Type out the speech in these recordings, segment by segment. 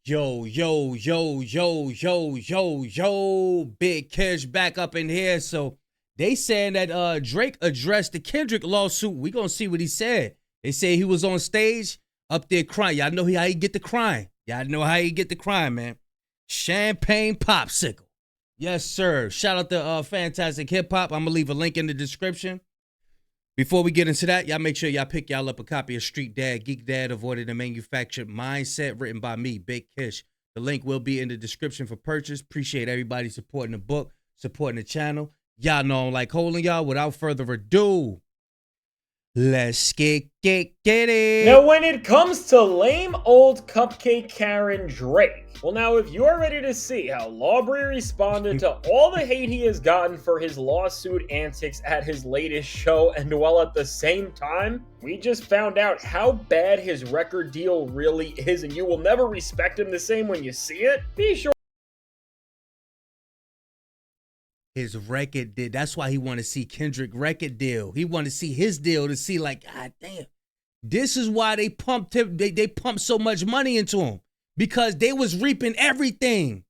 Yo, Big Kish back up in here. So they saying that Drake addressed the Kendrick lawsuit. We gonna see what he said. They say he was on stage up there crying. Y'all know how he get the crying. Man. Champagne popsicle. Yes, sir. Shout out to Fantastic Hip Hop. I'm gonna leave a link in the description. Before we get into that, y'all make sure y'all pick y'all up a copy of Street Dad, Geek Dad, Avoiding the Manufactured Mindset, written by me, Big Kish. The link will be in the description for purchase. Appreciate everybody supporting the book, supporting the channel. Y'all know I don't like holding y'all. Without further ado, let's get it. Now, when it comes to lame old cupcake Karen Drake, well, now, if you're ready to see how Lawbury responded to all the hate he has gotten for his lawsuit antics at his latest show, and while at the same time, we just found out how bad his record deal really is, and you will never respect him the same when you see it, be sure his record deal. That's why he want to see Kendrick record deal. He want to see his deal to see, like, God damn. This is why they pumped him. They pumped so much money into him. Because they was reaping everything.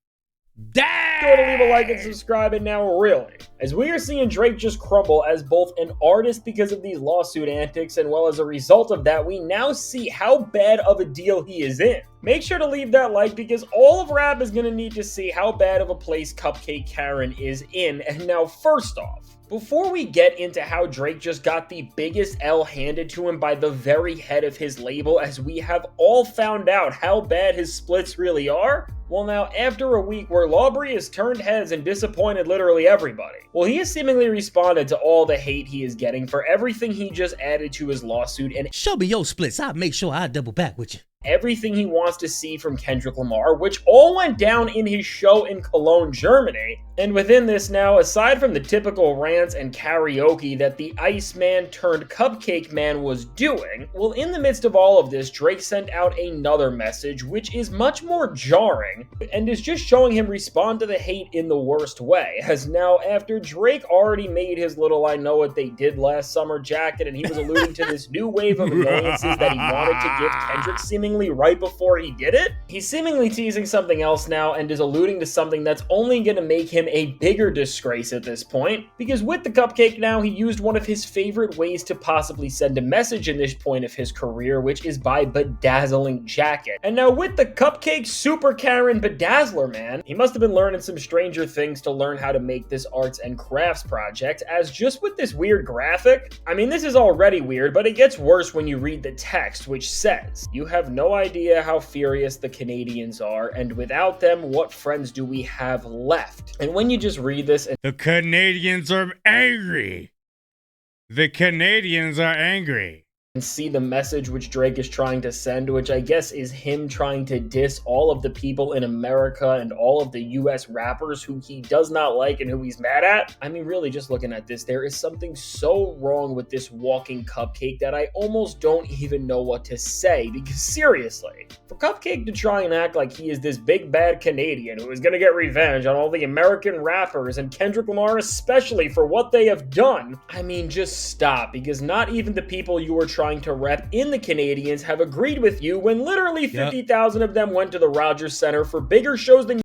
Damn! Sure to leave a like and subscribe, and now really, as we are seeing Drake just crumble as both an artist because of these lawsuit antics, and well, as a result of that, we now see how bad of a deal he is in. Make sure to leave that like, because all of rap is going to need to see how bad of a place Cupcake Karen is in. And now, first off, before we get into how Drake just got the biggest L handed to him by the very head of his label, as we have all found out how bad his splits really are, well, now, after a week where Lawbury has turned heads and disappointed literally everybody, well, he has seemingly responded to all the hate he is getting for everything he just added to his lawsuit, and show me your splits. I'll make sure I double back with you. Everything he wants to see from Kendrick Lamar, which all went down in his show in Cologne, Germany. And within this now, aside from the typical rants and karaoke that the Iceman turned Cupcake Man was doing, well, in the midst of all of this, Drake sent out another message, which is much more jarring, and is just showing him respond to the hate in the worst way. As now, after Drake already made his little I know what they did last summer jacket, and he was alluding to this new wave of annoyances that he wanted to give Kendrick seemingly right before he did it, he's seemingly teasing something else now and is alluding to something that's only going to make him a bigger disgrace at this point, because with the cupcake now, he used one of his favorite ways to possibly send a message in this point of his career, which is by bedazzling jacket. And now with the cupcake Super Karen Bedazzler Man, he must have been learning some stranger things to learn how to make this arts and crafts project, as just with this weird graphic, I mean, this is already weird, but it gets worse when you read the text, which says, "You have no idea how furious the Canadians are, and without them, what friends do we have left?" And when you just read this, the Canadians are angry. The Canadians are angry. And see the message which Drake is trying to send, which I guess is him trying to diss all of the people in America and all of the US rappers who he does not like and who he's mad at. I mean, really, just looking at this, there is something so wrong with this walking cupcake that I almost don't even know what to say, because seriously, for Cupcake to try and act like he is this big bad Canadian who is gonna get revenge on all the American rappers and Kendrick Lamar especially for what they have done, I mean, just stop, because not even the people you are trying to rep in the Canadians have agreed with you when literally 50,000 of them went to the Rogers Center for bigger shows than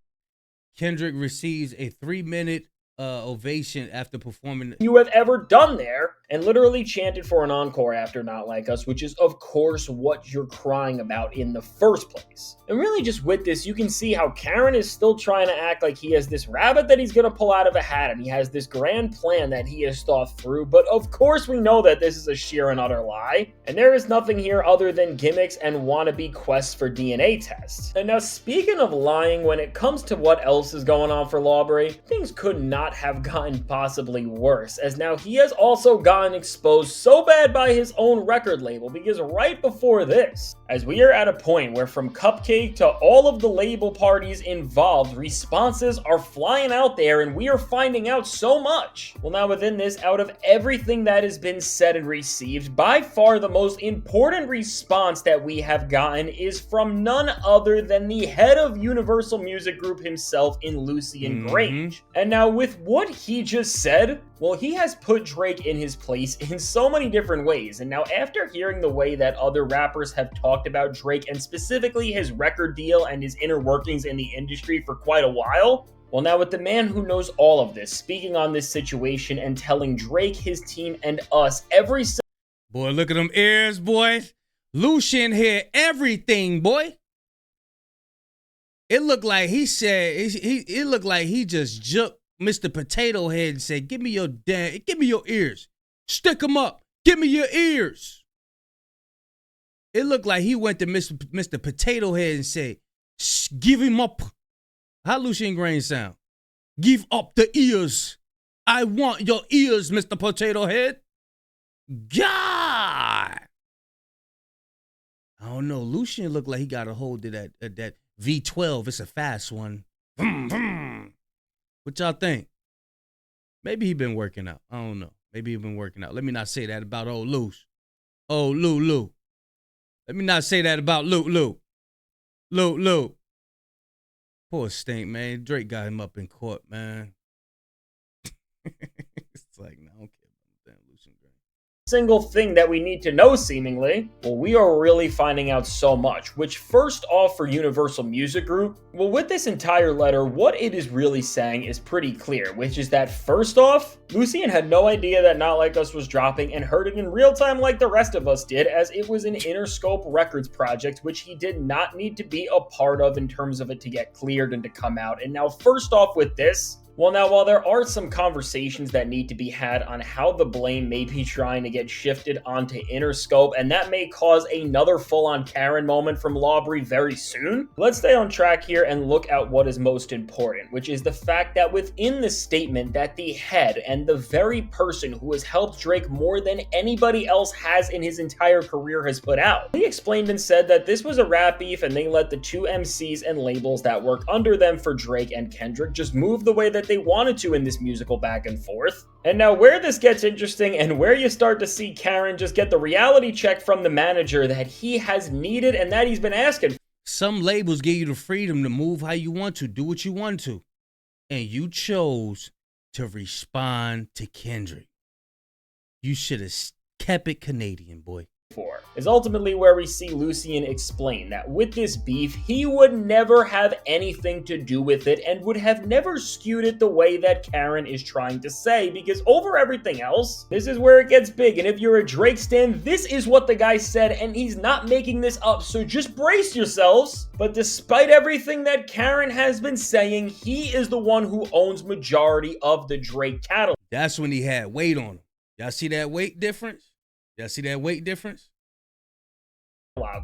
Kendrick receives a 3-minute ovation after performing you have ever done there, and literally chanted for an encore after Not Like Us, which is of course what you're crying about in the first place. And really just with this, you can see how Karen is still trying to act like he has this rabbit that he's gonna pull out of a hat, and he has this grand plan that he has thought through, but of course we know that this is a sheer and utter lie, and there is nothing here other than gimmicks and wannabe quests for DNA tests. And now, speaking of lying, when it comes to what else is going on for Lawbury, things could not have gotten possibly worse, as now he has also gotten exposed so bad by his own record label, because right before this, as we are at a point where from Cupcake to all of the label parties involved, responses are flying out there and we are finding out so much. Well, now within this, out of everything that has been said and received, by far the most important response that we have gotten is from none other than the head of Universal Music Group himself in Lucian Grainge. And now with what he just said, well, he has put Drake in his place in so many different ways, and now after hearing the way that other rappers have talked talked about Drake and specifically his record deal and his inner workings in the industry for quite a while. Well, now with the man who knows all of this speaking on this situation and telling Drake, his team, and us every boy, look at them ears, boy. Lucian hear everything, boy. It looked like he said, it looked like he just jumped Mr. Potato Head and said, give me your ears. Stick them up. Give me your ears. It looked like he went to Mr. Potato Head and said, give him up. How Lucian Grainge sound? Give up the ears. I want your ears, Mr. Potato Head. God. I don't know. Lucian looked like he got a hold of that V12. It's a fast one. What y'all think? Maybe he been working out. I don't know. Maybe he been working out. Let me not say that about old Luce. Oh, Lou. Let me not say that about Lou. Poor Stink, man. Drake got him up in court, man. It's like, no, I don't care about that Lucian Grainge. Single thing that we need to know, seemingly. Well, we are really finding out so much, which first off for Universal Music Group, well, with this entire letter, what it is really saying is pretty clear, which is that first off, Lucian had no idea that Not Like Us was dropping and heard it in real time like the rest of us did, as it was an Interscope Records project, which he did not need to be a part of in terms of it to get cleared and to come out. And now first off with this, well, now, while there are some conversations that need to be had on how the blame may be trying to get shifted onto Interscope, and that may cause another full-on Karen moment from Lawbury very soon, let's stay on track here and look at what is most important, which is the fact that within the statement that the head and the very person who has helped Drake more than anybody else has in his entire career has put out, he explained and said that this was a rap beef and they let the two MCs and labels that work under them for Drake and Kendrick just move the way that they wanted to in this musical back and forth. And now where this gets interesting and where you start to see Karen just get the reality check from the manager that he has needed and that he's been asking. Some labels give you the freedom to move how you want to, do what you want to. And you chose to respond to Kendrick. You should have kept it Canadian, boy. Is ultimately where we see Lucian explain that with this beef, he would never have anything to do with it and would have never skewed it the way that Karen is trying to say, because over everything else, this is where it gets big. And if you're a Drake stan, this is what the guy said, and he's not making this up, so just brace yourselves. But despite everything that Karen has been saying, he is the one who owns majority of the Drake catalog. That's when he had weight on him. Y'all see that weight difference?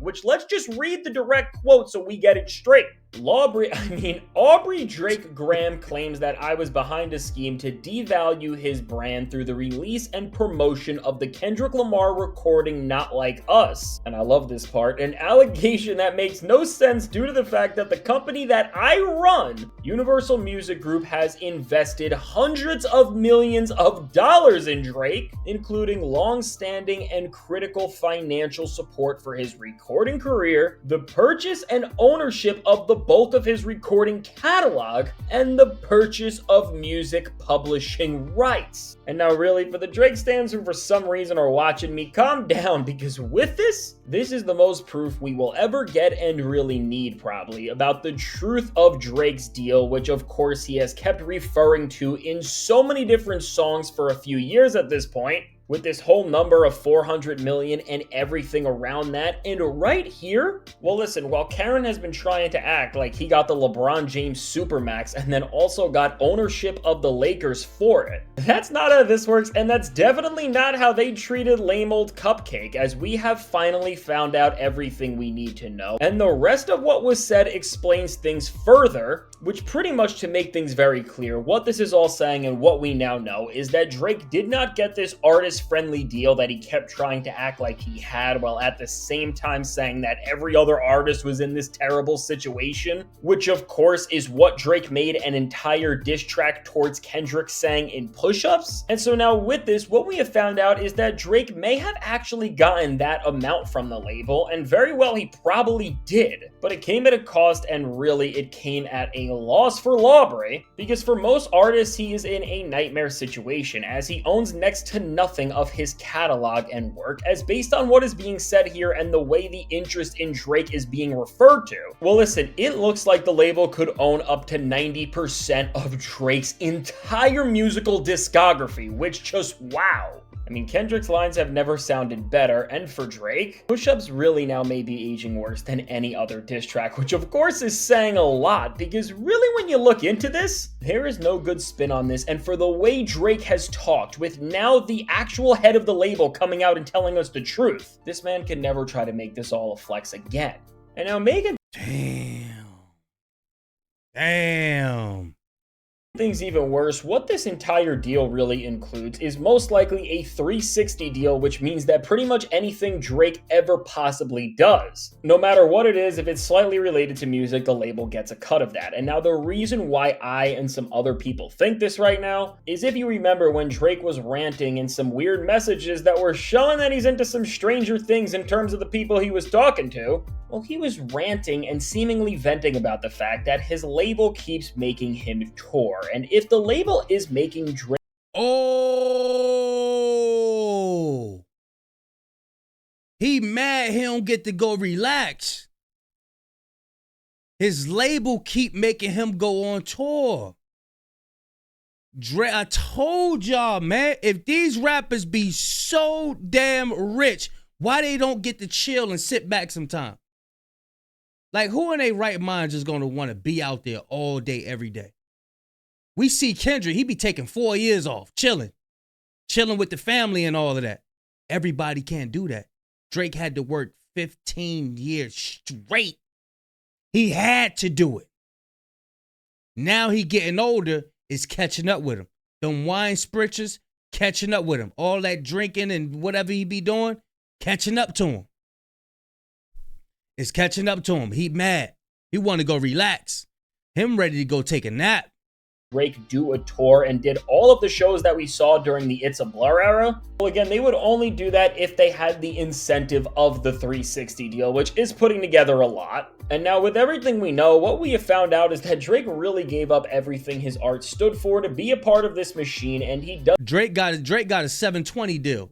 Which, let's just read the direct quote so we get it straight. Aubrey Drake Graham claims that I was behind a scheme to devalue his brand through the release and promotion of the Kendrick Lamar recording Not Like Us. And I love this part, an allegation that makes no sense due to the fact that the company that I run, Universal Music Group, has invested hundreds of millions of dollars in Drake, including long-standing and critical financial support for his recording career, the purchase and ownership of the bulk of his recording catalog, and the purchase of music publishing rights. And now really, for the Drake stans who for some reason are watching me, calm down, because with this is the most proof we will ever get and really need probably about the truth of Drake's deal, which of course he has kept referring to in so many different songs for a few years at this point, with this whole number of 400 million and everything around that. And right here, well listen, while Karen has been trying to act like he got the LeBron James Supermax and then also got ownership of the Lakers for it, that's not how this works, and that's definitely not how they treated lame old Cupcake, as we have finally found out everything we need to know. And the rest of what was said explains things further, which pretty much, to make things very clear, what this is all saying and what we now know is that Drake did not get this artist-friendly deal that he kept trying to act like he had, while at the same time saying that every other artist was in this terrible situation, which of course is what Drake made an entire diss track towards Kendrick saying in Push-Ups. And so now with this, what we have found out is that Drake may have actually gotten that amount from the label, and very well he probably did, but it came at a cost, and really it came at a a loss for Lawbray, because for most artists he is in a nightmare situation as he owns next to nothing of his catalog and work, as based on what is being said here and the way the interest in Drake is being referred to. Well listen, it looks like the label could own up to 90% of Drake's entire musical discography, which just wow. I mean, Kendrick's lines have never sounded better, and for Drake, Push-Ups really now may be aging worse than any other diss track, which of course is saying a lot, because really when you look into this, there is no good spin on this, and for the way Drake has talked, with now the actual head of the label coming out and telling us the truth, this man can never try to make this all a flex again. And now Megan... Damn. Things even worse, what this entire deal really includes is most likely a 360 deal, which means that pretty much anything Drake ever possibly does, no matter what it is, if it's slightly related to music, the label gets a cut of that. And now the reason why I and some other people think this right now is if you remember when Drake was ranting in some weird messages that were showing that he's into some stranger things in terms of the people he was talking to, well, he was ranting and seemingly venting about the fact that his label keeps making him tour. And if the label is making Drake... Oh! He mad he don't get to go relax. His label keep making him go on tour. Drake, I told y'all, man, if these rappers be so damn rich, why they don't get to chill and sit back sometime? Like, who in their right mind just gonna want to be out there all day, every day? We see Kendrick, he be taking 4 years off, chilling with the family and all of that. Everybody can't do that. Drake had to work 15 years straight. He had to do it. Now he getting older, it's catching up with him. Them wine spritzers, catching up with him. All that drinking and whatever he be doing, catching up to him. It's catching up to him. He mad. He want to go relax. Him ready to go take a nap. Drake do a tour and did all of the shows that we saw during the It's a Blur era. Well, again, they would only do that if they had the incentive of the 360 deal, which is putting together a lot. And now with everything we know, what we have found out is that Drake really gave up everything his art stood for to be a part of this machine, and he does... Drake got a 720 deal.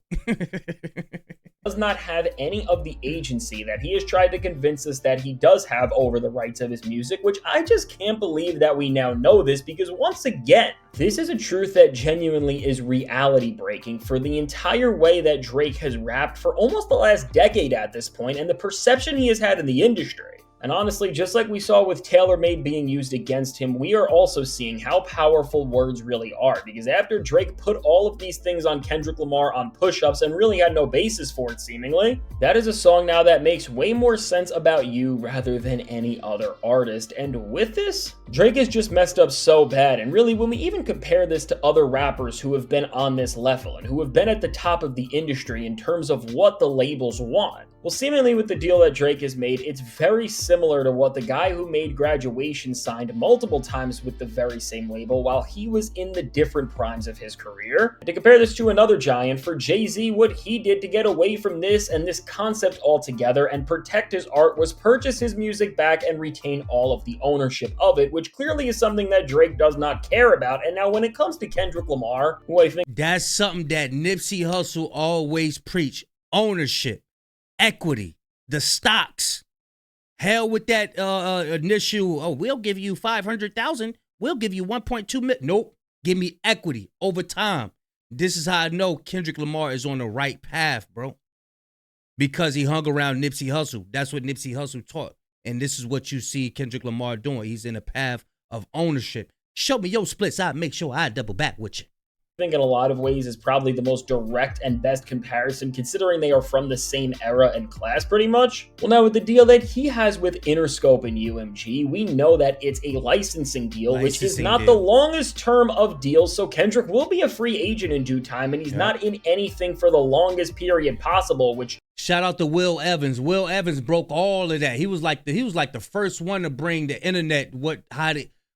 Does not have any of the agency that he has tried to convince us that he does have over the rights of his music, which I just can't believe that we now know this, because once again, this is a truth that genuinely is reality breaking for the entire way that Drake has rapped for almost the last decade at this point, and the perception he has had in the industry. And honestly, just like we saw with TaylorMade being used against him, we are also seeing how powerful words really are. Because after Drake put all of these things on Kendrick Lamar on Push-Ups and really had no basis for it seemingly, that is a song now that makes way more sense about you rather than any other artist. And with this, Drake has just messed up so bad. And really, when we even compare this to other rappers who have been on this level and who have been at the top of the industry in terms of what the labels want, well, seemingly with the deal that Drake has made, it's very similar to what the guy who made Graduation signed multiple times with the very same label while he was in the different primes of his career. And to compare this to another giant, for Jay-Z, what he did to get away from this and this concept altogether and protect his art was purchase his music back and retain all of the ownership of it, which clearly is something that Drake does not care about. And now when it comes to Kendrick Lamar, who I think... That's something that Nipsey Hussle always preach. Ownership. Equity, the stocks. Hell with that initial, oh, we'll give you 500,000, we'll give you 1.2 million. Nope, give me equity over time. This is how I know Kendrick Lamar is on the right path, bro. Because he hung around Nipsey Hussle. That's what Nipsey Hussle taught. And this is what you see Kendrick Lamar doing. He's in a path of ownership. Show me your splits, I'll make sure I double back with you. I think in a lot of ways is probably the most direct and best comparison considering they are from the same era and class pretty much. Well, now with the deal that he has with Interscope and UMG, we know that it's a licensing deal, which is not the longest term of deals, so Kendrick will be a free agent in due time, and he's not in anything for the longest period possible, which... Shout out to Will Evans. Will Evans broke all of that. He was like the first one to bring the internet,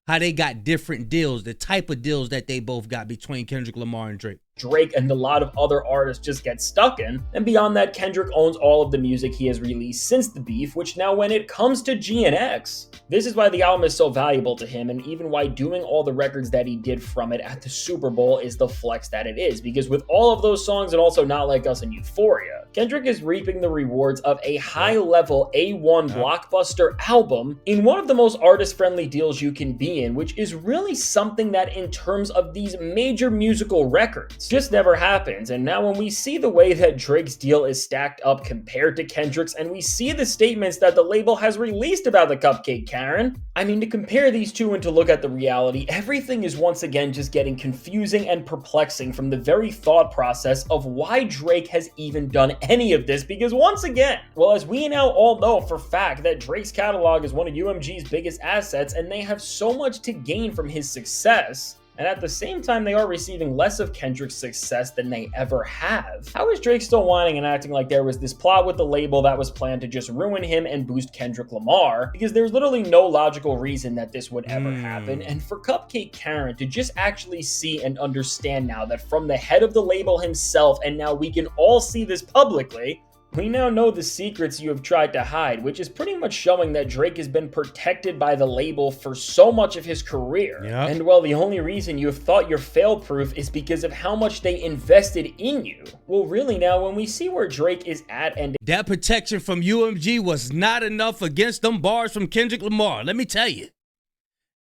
how they got different deals, the type of deals that they both got between Kendrick Lamar and Drake. Drake and a lot of other artists just get stuck in. And beyond that, Kendrick owns all of the music he has released since the beef, which now when it comes to GNX, this is why the album is so valuable to him, and even why doing all the records that he did from it at the Super Bowl is the flex that it is. Because with all of those songs and also Not Like Us and Euphoria, Kendrick is reaping the rewards of a high-level A1 blockbuster album in one of the most artist-friendly deals you can be in, which is really something that in terms of these major musical records just never happens. And now when we see the way that Drake's deal is stacked up compared to Kendrick's, and we see the statements that the label has released about the Cupcake Karen, I mean, to compare these two and to look at the reality, everything is once again just getting confusing and perplexing from the very thought process of why Drake has even done any of this. Because once again, well, as we now all know for fact that Drake's catalog is one of UMG's biggest assets, and they have so much to gain from his success, and at the same time they are receiving less of Kendrick's success than they ever have. How is Drake still whining and acting like there was this plot with the label that was planned to just ruin him and boost Kendrick Lamar? Because there's literally no logical reason that this would ever happen. And for Cupcake Karen to just actually see and understand now that from the head of the label himself, and now we can all see this publicly, we now know the secrets you have tried to hide, which is pretty much showing that Drake has been protected by the label for so much of his career. Yep. And well, the only reason you have thought you're fail-proof is because of how much they invested in you. Well, really now, when we see where Drake is at and that protection from UMG was not enough against them bars from Kendrick Lamar. Let me tell you.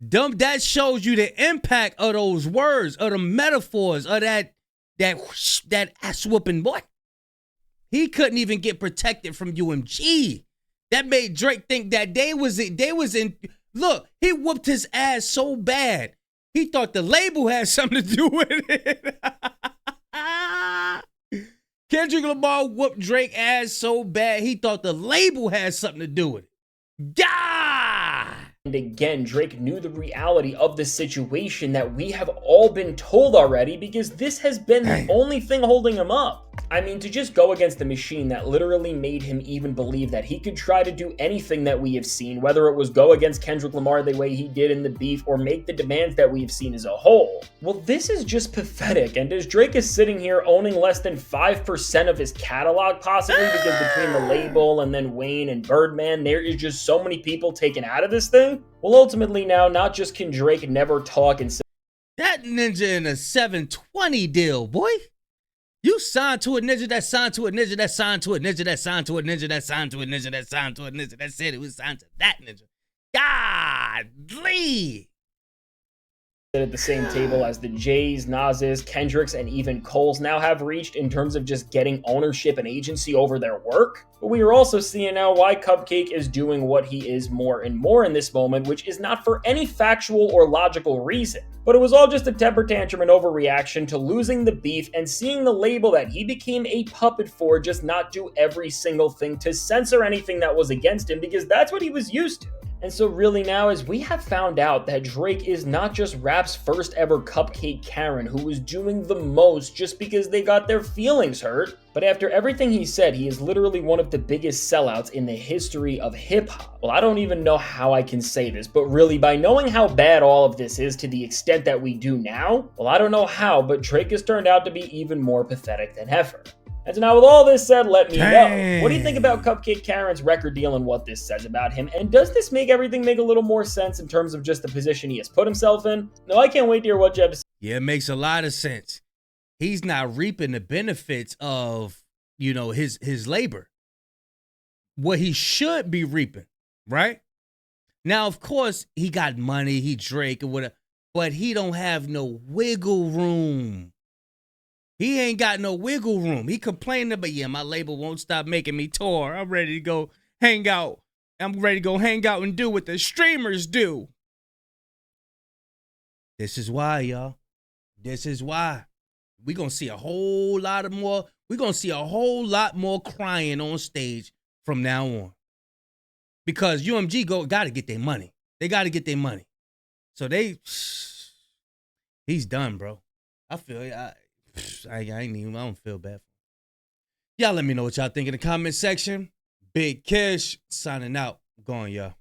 That shows you the impact of those words, of the metaphors, of that ass whooping, boy. He couldn't even get protected from UMG. That made Drake think that they was in. Look, he whooped his ass so bad. He thought the label had something to do with it. Kendrick Lamar whooped Drake ass so bad, he thought the label had something to do with it. God! And again, Drake knew the reality of the situation that we have all been told already, because this has been the only thing holding him up. I mean, to just go against the machine that literally made him even believe that he could try to do anything that we have seen, whether it was go against Kendrick Lamar the way he did in the beef or make the demands that we've seen as a whole. Well, this is just pathetic. And as Drake is sitting here owning less than 5% of his catalog, possibly because between the label and then Wayne and Birdman, there is just so many people taken out of this thing. Well, ultimately now, not just can Drake never talk and say that ninja in a 720 deal, boy. You signed to a ninja that signed to a ninja that signed to a ninja that signed to a ninja that signed to a ninja that signed to a ninja that said it was signed to that ninja. Godly. at the same table as the Jays, Nas's, Kendricks, and even Coles now have reached in terms of just getting ownership and agency over their work. But we are also seeing now why Cupcake is doing what he is more and more in this moment, which is not for any factual or logical reason. But it was all just a temper tantrum and overreaction to losing the beef and seeing the label that he became a puppet for just not do every single thing to censor anything that was against him, because that's what he was used to. And so really now, as we have found out that Drake is not just rap's first ever Cupcake Karen who was doing the most just because they got their feelings hurt, but after everything he said, he is literally one of the biggest sellouts in the history of hip-hop. Well, I don't even know how I can say this, but really, by knowing how bad all of this is to the extent that we do now, well, I don't know how, but Drake has turned out to be even more pathetic than ever. And so now with all this said, let me know. What do you think about Cupcake Karen's record deal and what this says about him? And does this make everything make a little more sense in terms of just the position he has put himself in? No, I can't wait to hear what you have to say. Yeah, it makes a lot of sense. He's not reaping the benefits of, you know, his labor. What he should be reaping, right? Now, of course, he got money, he Drake or whatever, but he don't have no wiggle room. He ain't got no wiggle room. He complaining about, yeah, my label won't stop making me tour. I'm ready to go hang out. I'm ready to go hang out and do what the streamers do. This is why, y'all. This is why. We're going to see a whole lot more. We're going to see a whole lot more crying on stage from now on. Because UMG got to get their money. They got to get their money. So he's done, bro. I feel I don't feel bad. Y'all let me know what y'all think in the comment section. Big Kish signing out. Going, y'all.